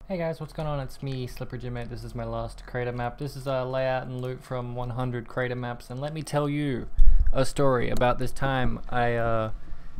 Hey guys, what's going on? It's me, Slipper Mate. This is my last crater map. This is a layout and loot from 100 crater maps, and let me tell you a story about this time I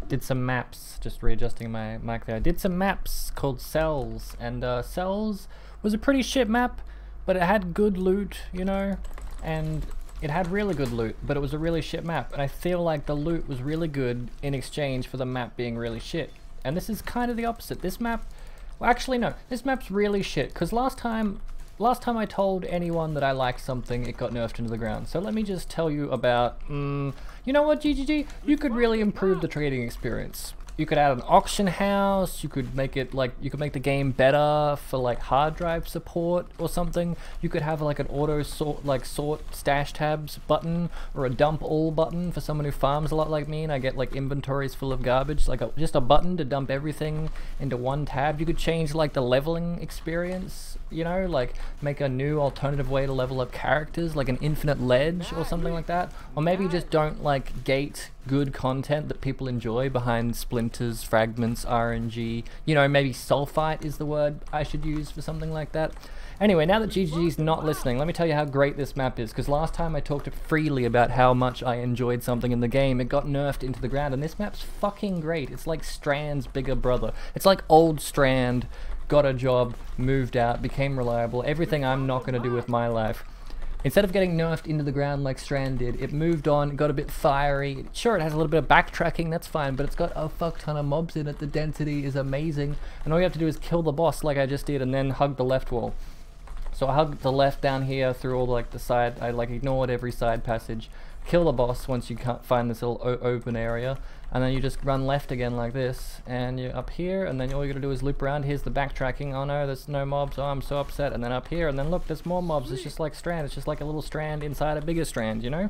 did some maps, just readjusting my mic there. I did some maps called Cells, and Cells was a pretty shit map, but it had good loot, you know, and it had really good loot, but it was a really shit map, and I feel like the loot was really good in exchange for the map being really shit. And this is kind of the opposite. This map, well, actually no, this map's really shit, because last time I told anyone that I liked something, it got nerfed into the ground. So let me just tell you about, you know what, GGG? You could really improve the trading experience. You could add an auction house, you could make it like, you could make the game better for like hard drive support or something. You could have like an auto sort stash tabs button, or a dump all button for someone who farms a lot like me and I get like inventories full of garbage, like just a button to dump everything into one tab. You could change like the leveling experience, you know, like make a new alternative way to level up characters, like an infinite ledge or something like that. Or maybe just don't like gate good content that people enjoy behind splinters, fragments, RNG, you know, maybe sulfite is the word I should use for something like that. Anyway, now that GGG's not listening, let me tell you how great this map is, because last time I talked freely about how much I enjoyed something in the game, it got nerfed into the ground, and this map's fucking great. It's like Strand's bigger brother. It's like old Strand got a job, moved out, became reliable, everything I'm not going to do with my life. Instead of getting nerfed into the ground like Strand did, it moved on, it got a bit fiery. Sure, it has a little bit of backtracking, that's fine, but it's got a fuck ton of mobs in it. The density is amazing, and all you have to do is kill the boss like I just did, and then hug the left wall. So I hugged the left down here through all like the side, I like ignored every side passage, kill the boss once you can't find this little open area, and then you just run left again like this, and you're up here, and then all you gotta do is loop around. Here's the backtracking. Oh no, there's no mobs, oh I'm so upset. And then up here, and then look, there's more mobs. It's just like Strand, it's just like a little strand inside a bigger strand, you know?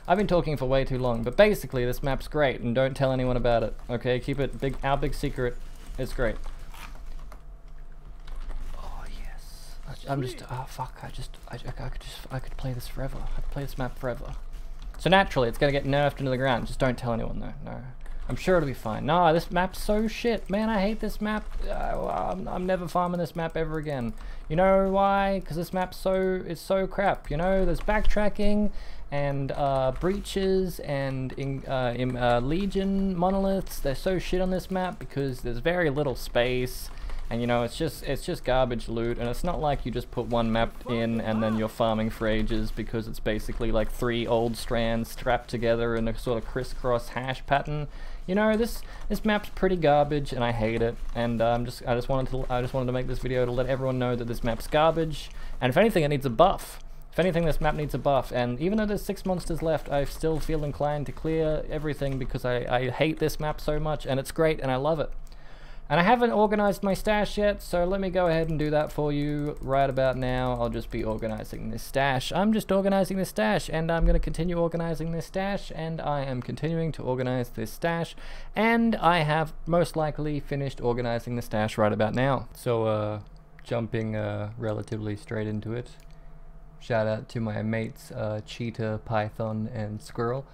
I've been talking for way too long, but basically this map's great, and don't tell anyone about it, okay? Keep it big, our big secret. It's great. I'm just, oh fuck, I could play this forever. I could play this map forever. So naturally, it's gonna get nerfed into the ground. Just don't tell anyone though, no. I'm sure it'll be fine. No, this map's so shit. Man, I hate this map. I'm never farming this map ever again. You know why? Because this map's it's so crap, you know? There's backtracking, and breaches, and Legion monoliths. They're so shit on this map because there's very little space. And you know, it's just garbage loot, and it's not like you just put one map in and then you're farming for ages, because it's basically like 3 old strands strapped together in a sort of crisscross hash pattern. You know, this map's pretty garbage, and I hate it. And I just wanted to make this video to let everyone know that this map's garbage, and if anything, it needs a buff. If anything, this map needs a buff, and even though there's 6 monsters left, I still feel inclined to clear everything because I hate this map so much, and it's great, and I love it. And I haven't organized my stash yet, so let me go ahead and do that for you right about now. I'll just be organizing this stash. I'm just organizing this stash, and I'm going to continue organizing this stash, and I am continuing to organize this stash, and I have most likely finished organizing the stash right about now. So, jumping relatively straight into it. Shout out to my mates, Cheetah, Python, and Squirrel.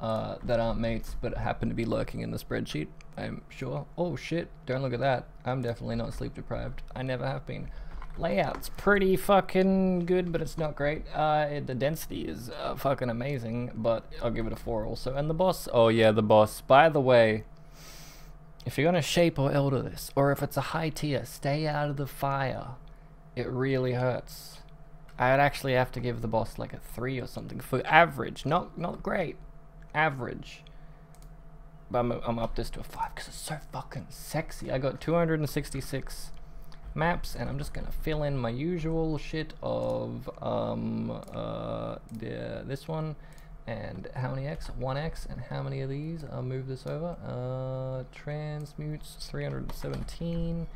That aren't mates, but happen to be lurking in the spreadsheet, I'm sure. Oh shit, don't look at that. I'm definitely not sleep deprived. I never have been. Layout's pretty fucking good, but it's not great. The density is fucking amazing, but I'll give it a 4 also. And the boss, oh yeah, the boss. By the way, if you're gonna shape or elder this, or if it's a high tier, stay out of the fire. It really hurts. I'd actually have to give the boss like a 3 or something for average, not great. Average, but I'm up this to a 5 because it's so fucking sexy. I got 266 maps, and I'm just gonna fill in my usual shit of this one, and how many X? 1X, and how many of these? I'll move this over. Transmutes 317,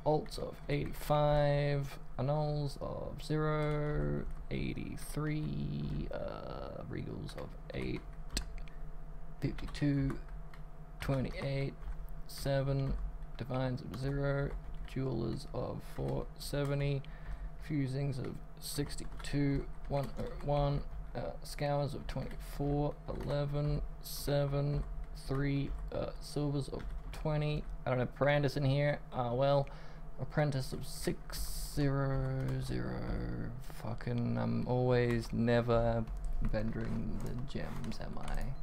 alts of 85, annuls of 0, 83, regals of 8. 52, 28, 7, divines of 0, jewelers of 470, fusings of 62, 101, scours of 24, 11, 7, 3, silvers of 20. I don't have Parandus in here. Well, Apprentice of 600. Fucking, I'm always never vendoring the gems, am I?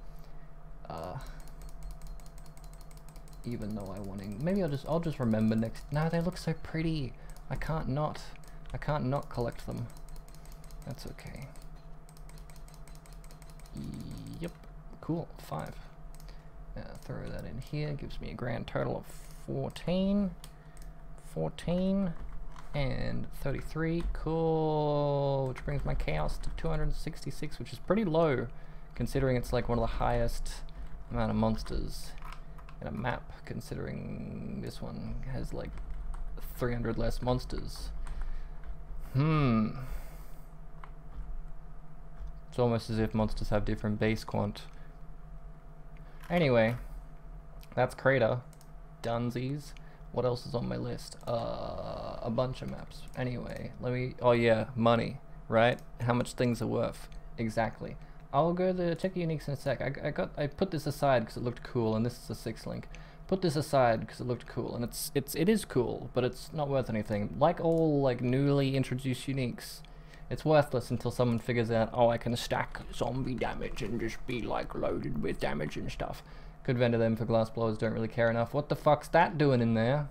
Even though I wanting, maybe I'll just remember next. No, they look so pretty. I can't not collect them. That's okay. Yep, cool. 5. Throw that in here. Gives me a grand total of 14 and 33. Cool. Which brings my chaos to 266, which is pretty low, considering it's like one of the highest amount of monsters in a map, considering this one has like 300 less monsters. It's almost as if monsters have different base quant. Anyway, that's Crater. Dunsies. What else is on my list? A bunch of maps. Anyway, let me, oh yeah, money, right? How much things are worth. Exactly. I'll go to check the uniques in a sec. I put this aside because it looked cool, and this is a 6 link. Put this aside because it looked cool, and it is cool, but it's not worth anything. Like all like newly introduced uniques, it's worthless until someone figures out, oh, I can stack zombie damage and just be like loaded with damage and stuff. Could vendor them for glass blowers, don't really care enough. What the fuck's that doing in there?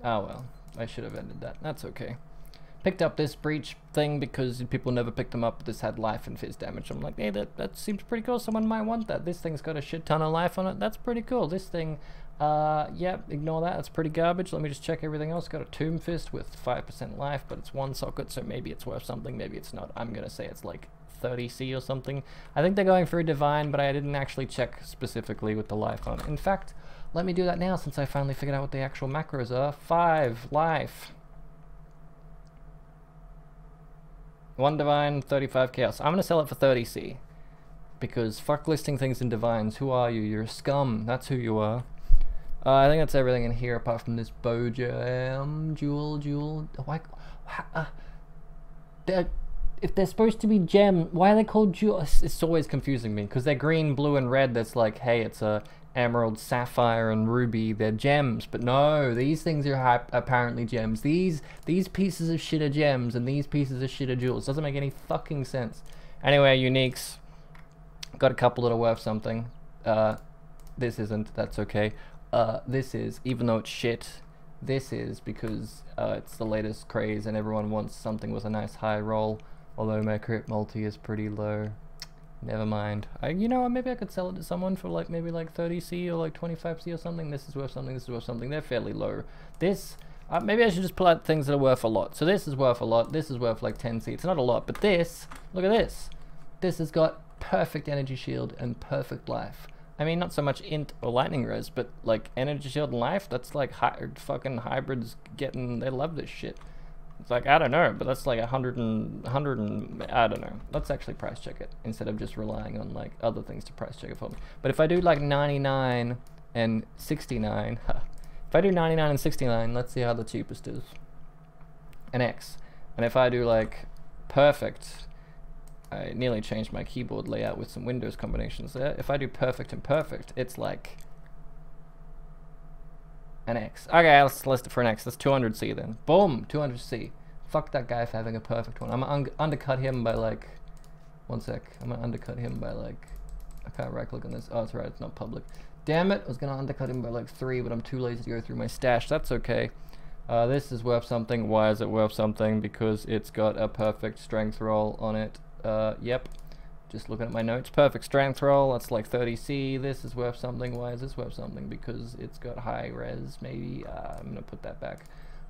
Oh well, I should have ended that. That's okay. Picked up this breach thing because people never picked them up. This had life and fizz damage. I'm like, hey, that seems pretty cool. Someone might want that. This thing's got a shit ton of life on it. That's pretty cool. This thing, yeah, ignore that. That's pretty garbage. Let me just check everything else. Got a Tomb Fist with 5% life, but it's 1 socket, so maybe it's worth something. Maybe it's not. I'm gonna say it's like 30C or something. I think they're going for a divine, but I didn't actually check specifically with the life on it. In fact, let me do that now since I finally figured out what the actual macros are. 5 life. 1 divine, 35 chaos. I'm gonna sell it for 30C. Because fuck listing things in divines. Who are you? You're a scum. That's who you are. I think that's everything in here apart from this bow gem. Jewel. If they're supposed to be gem, why are they called jewel? It's always confusing me because they're green, blue, and red. That's like, hey, it's a emerald, sapphire, and ruby. They're gems, but no, these things are apparently gems. These pieces of shit are gems, and these pieces of shit are jewels. Doesn't make any fucking sense. Anyway, uniques. Got a couple that are worth something. This isn't. That's okay. This is, even though it's shit. This is because it's the latest craze, and everyone wants something with a nice high roll. Although my crit multi is pretty low. Never mind. You know, maybe I could sell it to someone for like maybe like 30C or like 25C or something. This is worth something. This is worth something. They're fairly low. This, maybe I should just pull out things that are worth a lot. So this is worth a lot. This is worth like 10C. It's not a lot, but this, look at this. This has got perfect energy shield and perfect life. I mean, not so much int or lightning res, but like energy shield and life. That's like fucking hybrids getting. They love this shit. It's like, I don't know, but that's like 100 and I don't know. Let's actually price check it instead of just relying on like other things to price check it for me. But if I do like 99 and 69, if I do 99 and 69, let's see how the cheapest is. An X. And if I do like perfect, I nearly changed my keyboard layout with some Windows combinations there. If I do perfect and perfect, it's like an X. Okay, let's list it for an X. That's 200C then. Boom, 200C. Fuck that guy for having a perfect one. I'm gonna undercut him by like, 1 sec. I'm gonna undercut him by like, I can't right click on this. Oh, it's right, it's not public. Damn it, I was gonna undercut him by like 3, but I'm too lazy to go through my stash. That's okay. This is worth something. Why is it worth something? Because it's got a perfect strength roll on it. Yep. Just looking at my notes, perfect strength roll, that's like 30C. This is worth something. Why is this worth something? Because it's got high res, maybe. I'm gonna put that back.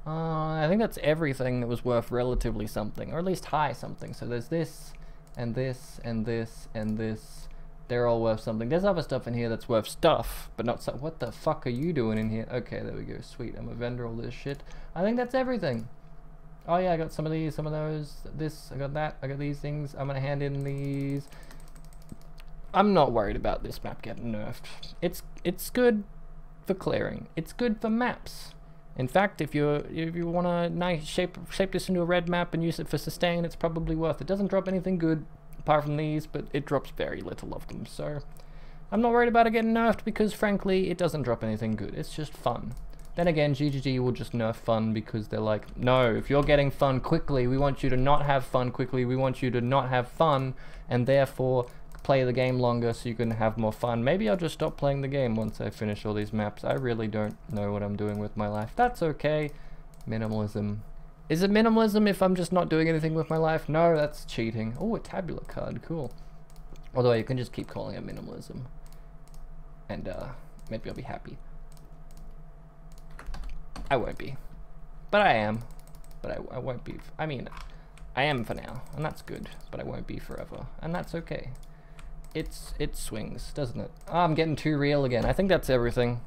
I think that's everything that was worth relatively something, or at least high something. So there's this, and this, and this, and this. They're all worth something. There's other stuff in here that's worth stuff, but not so. What the fuck are you doing in here? Okay, there we go. Sweet, I'm a vendor, all this shit. I think that's everything. Oh yeah, I got some of these, some of those, this, I got that, I got these things. I'm gonna hand in these. I'm not worried about this map getting nerfed. It's good for clearing. It's good for maps. In fact, if you wanna nice shape this into a red map and use it for sustain, it's probably worth it. It doesn't drop anything good apart from these, but it drops very little of them. So I'm not worried about it getting nerfed because frankly, it doesn't drop anything good. It's just fun. Then again, GGG will just nerf fun because they're like, no, if you're getting fun quickly, we want you to not have fun quickly, we want you to not have fun, and therefore play the game longer so you can have more fun. Maybe I'll just stop playing the game once I finish all these maps. I really don't know what I'm doing with my life. That's okay. Minimalism. Is it minimalism if I'm just not doing anything with my life? No, that's cheating. Oh, a tabular card, cool. Although you can just keep calling it minimalism. And maybe I'll be happy. I won't be. But I am. But I won't be. I mean, I am for now, and that's good. But I won't be forever, and that's okay. It swings, doesn't it? Oh, I'm getting too real again. I think that's everything.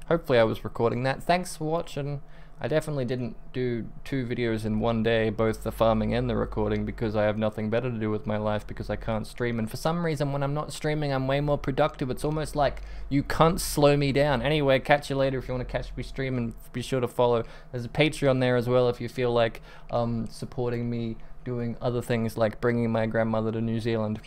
Hopefully I was recording that. Thanks for watching. I definitely didn't do 2 videos in one day, both the farming and the recording, because I have nothing better to do with my life because I can't stream. And for some reason, when I'm not streaming, I'm way more productive. It's almost like you can't slow me down. Anyway, catch you later if you want to catch me stream, and be sure to follow. There's a Patreon there as well if you feel like supporting me doing other things like bringing my grandmother to New Zealand.